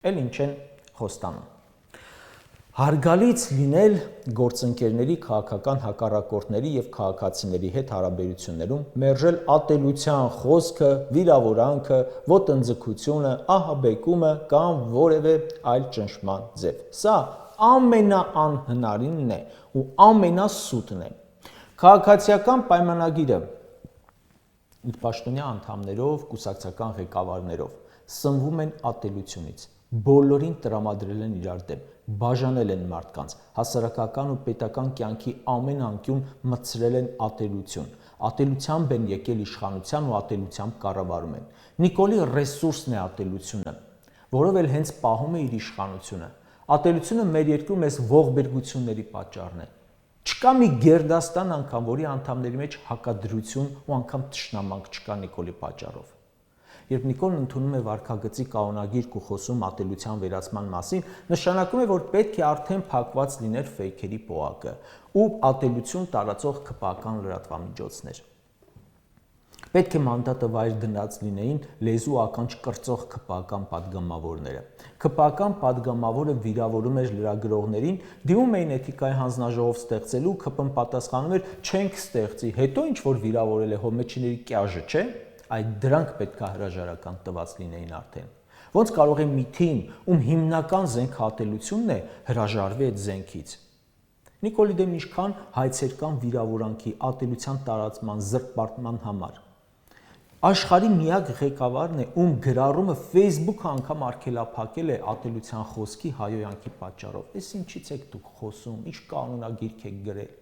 Էլ ինչ են խոստանում։ Հարգալից լինել գործընկերների, քաղաքական հակառակորդների եւ քաղաքացիների հետ հարաբերություններում, մերժել ատելության խոսքը, վիրավորանքը, ոտնձգությունը, ահաբեկումը կամ որևէ այլ ճնշման ձև։ Սա ամենաանհնարինն է ու ամենասուտն է։ Քաղաքացիական պայմանագիրը իր պաշտոնյա անդամներով, կուսակցական ղեկավարներով սնվում են ատելությունից, բոլորին տրամադրել են իրար դեմ, բաժանել են մարդկանց, հասարակական ու պետական կյանքի ամեն անկյուն մտցրել են ատելություն, ատելությամբ են եկել իշխանության ու ատելությամբ կառավարում են։ Նիկոլի ռեսուրսն է ատելությունը, որով էլ հենց պահում է իր իշխանությունը։ Ատելությունը մեր երկրում այս ողբերգությունների պատճառն է։ Չկա մի գերդաստան անգամ, որի անդամների մեջ հակադրություն ու անգամ թշնամանք չկա Նիկոլի պատճառով։ Երբ Նիկոլն ընդունում է վարքագծի կանոնագիրք ու խոսում ատելության վերացման մասին, նշանակում է, որ պետք է արդեն փակված լիներ ֆեյքերի պոակը ու ատելություն տարածող ՔՊԱ-կան լրատվամիջոցներ։ Պետք է մանդատը վայր դնած լինեին լեզու ականջ կրծող ՔՊԱ-կան падգամավորները։ ՔՊԱ-կան падգամավորը վիրավորում էր լրագրողներին, դիմում էին էթիկայի հանձնաժողով ստեղծելու, ՔՊ-ն պատասխանում էր՝ չենք ստեղծի, հետո ինչ որ վիրավորել է հոմեչիների կյաժը, չէ՞։ Այդ դրանք պետք է հրաժարական տված լինեին արդեն։ Ոնց կարող է մի թիմ, ում հիմնական զենքը ատելությունն է, հրաժարվի այդ զենքից։ Նիկոլի դեմ ինչքան հայցեր կան վիրավորանքի, ատելության տարածման, զրպարտման համար։ Աշխարհի միակ ղեկավարն է, ում գրառումը Facebook-ը անգամ արգելափակել է ատելության խոսքի հայոյանքի պատճառով։ Էս ինչից եք դուք խոսում, ինչ կանոնագիրք եք գրել։